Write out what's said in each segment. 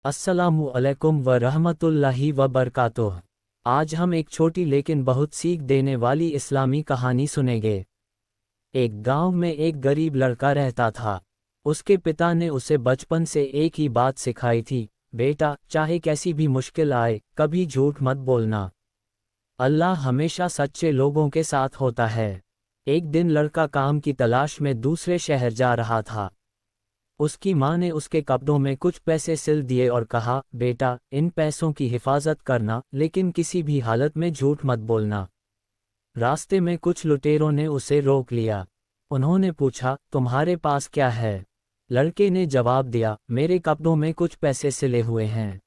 अस्सलामु अलैकुम व रहमतुल्लाहि व बरकातुह। आज हम एक छोटी लेकिन बहुत सीख देने वाली इस्लामी कहानी सुनेंगे। एक गांव में एक गरीब लड़का रहता था। उसके पिता ने उसे बचपन से एक ही बात सिखाई थी, बेटा चाहे कैसी भी मुश्किल आए कभी झूठ मत बोलना। अल्लाह हमेशा सच्चे लोगों के साथ होता है। एक दिन लड़का काम की तलाश में दूसरे शहर जा रहा था। उसकी माँ ने उसके कपड़ों में कुछ पैसे सिल दिए और कहा, बेटा इन पैसों की हिफाजत करना, लेकिन किसी भी हालत में झूठ मत बोलना। रास्ते में कुछ लुटेरों ने उसे रोक लिया। उन्होंने पूछा, तुम्हारे पास क्या है? लड़के ने जवाब दिया, मेरे कपड़ों में कुछ पैसे सिले हुए हैं।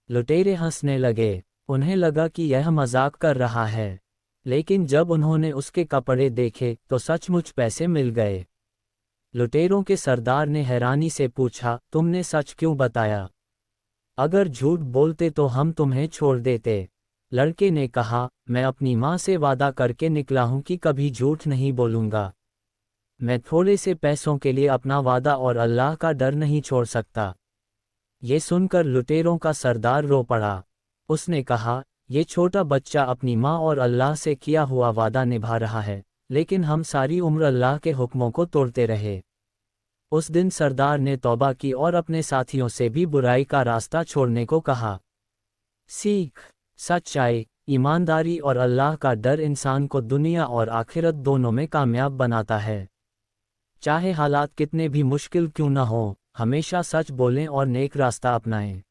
लुटेरे हंसने लगे। उन्हें लगा कि यह मजाक कर रहा है, लेकिन जब उन्होंने उसके कपड़े देखे तो सचमुच पैसे मिल गए। लुटेरों के सरदार ने हैरानी से पूछा, तुमने सच क्यों बताया? अगर झूठ बोलते तो हम तुम्हें छोड़ देते। लड़के ने कहा, मैं अपनी माँ से वादा करके निकला हूँ कि कभी झूठ नहीं बोलूँगा। मैं थोड़े से पैसों के लिए अपना वादा और अल्लाह का डर नहीं छोड़ सकता। ये सुनकर लुटेरों का सरदार रो पड़ा। उसने कहा, ये छोटा बच्चा अपनी माँ और अल्लाह से किया हुआ वादा निभा रहा है, लेकिन हम सारी उम्र अल्लाह के हुक्मों को तोड़ते रहे। उस दिन सरदार ने तौबा की और अपने साथियों से भी बुराई का रास्ता छोड़ने को कहा। सीख: सच्चाई, ईमानदारी और अल्लाह का डर इंसान को दुनिया और आखिरत दोनों में कामयाब बनाता है। चाहे हालात कितने भी मुश्किल क्यों न हो, हमेशा सच बोलें और नेक रास्ता अपनाएं।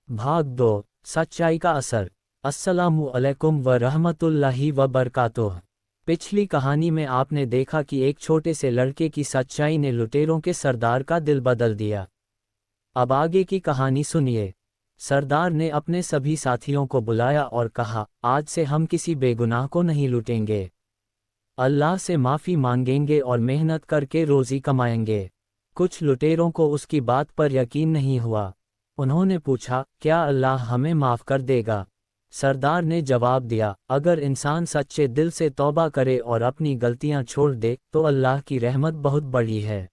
भाग 2: सच्चाई का असर। अस्सलामु अलैकुम व रहमतुल्लाहि व बरकातुह। पिछली कहानी में आपने देखा कि एक छोटे से लड़के की सच्चाई ने लुटेरों के सरदार का दिल बदल दिया। अब आगे की कहानी सुनिए। सरदार ने अपने सभी साथियों को बुलाया और कहा, आज से हम किसी बेगुनाह को नहीं लूटेंगे। अल्लाह से माफ़ी मांगेंगे और मेहनत करके रोज़ी कमाएंगे। कुछ लुटेरों को उसकी बात पर यकीन नहीं हुआ। उन्होंने पूछा, क्या अल्लाह हमें माफ़ कर देगा? सरदार ने जवाब दिया, अगर इंसान सच्चे दिल से तौबा करे और अपनी गलतियां छोड़ दे तो अल्लाह की रहमत बहुत बड़ी है।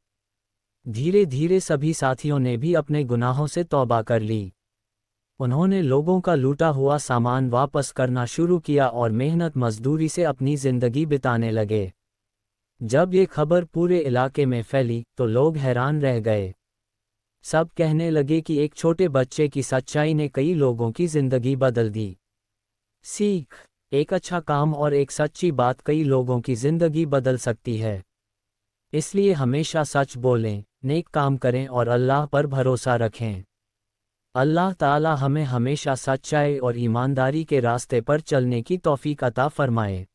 धीरे धीरे सभी साथियों ने भी अपने गुनाहों से तौबा कर ली। उन्होंने लोगों का लूटा हुआ सामान वापस करना शुरू किया और मेहनत मजदूरी से अपनी जिंदगी बिताने लगे। जब ये खबर पूरे इलाके में फैली तो लोग हैरान रह गए। सब कहने लगे कि एक छोटे बच्चे की सच्चाई ने कई लोगों की जिंदगी बदल दी। सीख: एक अच्छा काम और एक सच्ची बात कई लोगों की जिंदगी बदल सकती है। इसलिए हमेशा सच बोलें, नेक काम करें और अल्लाह पर भरोसा रखें। अल्लाह ताला हमें हमेशा सच्चाई और ईमानदारी के रास्ते पर चलने की तौफीक अता फरमाए।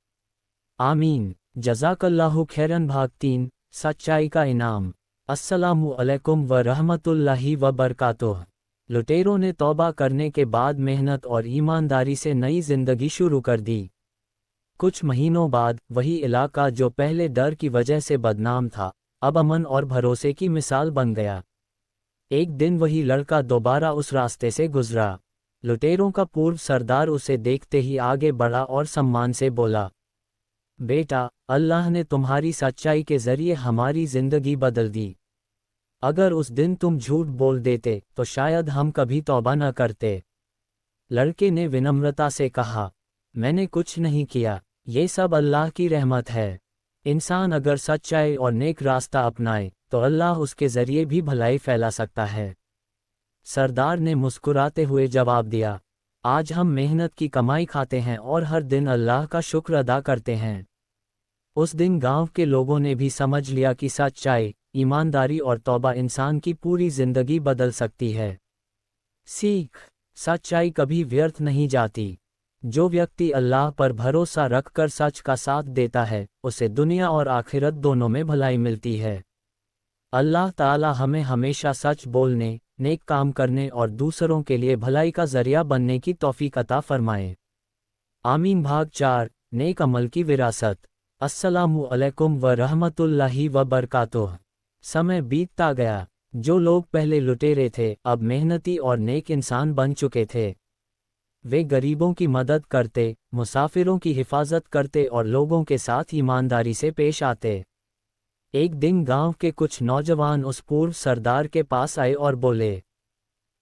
आमीन। जज़ाकल्लाहु खैरन। भाग 3: सच्चाई का इनाम। अस्सलामु अलैकुम व रहमतुल्लाहि व बरकातुह। लुटेरों ने तौबा करने के बाद मेहनत और ईमानदारी से नई जिंदगी शुरू कर दी। कुछ महीनों बाद वही इलाका जो पहले डर की वजह से बदनाम था, अब अमन और भरोसे की मिसाल बन गया। एक दिन वही लड़का दोबारा उस रास्ते से गुजरा। लुटेरों का पूर्व सरदार उसे देखते ही आगे बढ़ा और सम्मान से बोला, बेटा अल्लाह ने तुम्हारी सच्चाई के जरिए हमारी जिंदगी बदल दी। अगर उस दिन तुम झूठ बोल देते तो शायद हम कभी तौबा न करते। लड़के ने विनम्रता से कहा, मैंने कुछ नहीं किया, ये सब अल्लाह की रहमत है। इंसान अगर सच्चाई और नेक रास्ता अपनाए तो अल्लाह उसके जरिए भी भलाई फैला सकता है। सरदार ने मुस्कुराते हुए जवाब दिया, आज हम मेहनत की कमाई खाते हैं और हर दिन अल्लाह का शुक्र अदा करते हैं। उस दिन गांव के लोगों ने भी समझ लिया कि सच्चाई, ईमानदारी और तौबा इंसान की पूरी जिंदगी बदल सकती है। सीख: सच्चाई कभी व्यर्थ नहीं जाती। जो व्यक्ति अल्लाह पर भरोसा रखकर सच का साथ देता है, उसे दुनिया और आखिरत दोनों में भलाई मिलती है। अल्लाह ताला हमें हमेशा सच बोलने, नेक काम करने और दूसरों के लिए भलाई का जरिया बनने की तौफीक अता फरमाए। आमीन। भाग 4: नेक अमल की विरासत। अस्सलामु अलैकुम व रहमतुल्लाहि व बरकातुह। समय बीतता गया। जो लोग पहले लुटेरे थे अब मेहनती और नेक इंसान बन चुके थे। वे गरीबों की मदद करते, मुसाफिरों की हिफाजत करते और लोगों के साथ ईमानदारी से पेश आते। एक दिन गांव के कुछ नौजवान उस पूर्व सरदार के पास आए और बोले,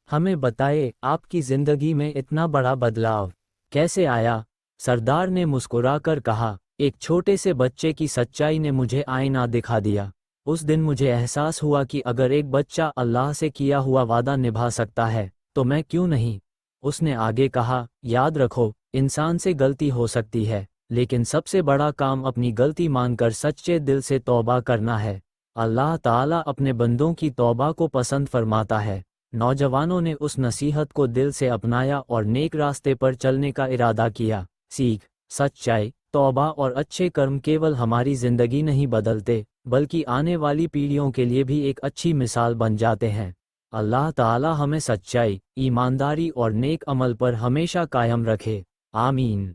हमें बताए आपकी जिंदगी में इतना बड़ा बदलाव कैसे आया। सरदार ने मुस्कुराकर कहा, एक छोटे से बच्चे की सच्चाई ने मुझे आईना दिखा दिया। उस दिन मुझे एहसास हुआ कि अगर एक बच्चा अल्लाह से किया हुआ वादा निभा सकता है तो मैं क्यों नहीं। उसने आगे कहा, याद रखो, इंसान से गलती हो सकती है, लेकिन सबसे बड़ा काम अपनी गलती मानकर सच्चे दिल से तौबा करना है। अल्लाह ताला अपने बंदों की तौबा को पसंद फरमाता है। नौजवानों ने उस नसीहत को दिल से अपनाया और नेक रास्ते पर चलने का इरादा किया। सीख, सच्चाई, तौबा और अच्छे कर्म केवल हमारी जिंदगी नहीं बदलते, बल्कि आने वाली पीढ़ियों के लिए भी एक अच्छी मिसाल बन जाते हैं। अल्लाह ताला हमें सच्चाई, ईमानदारी और नेक अमल पर हमेशा कायम रखे। आमीन।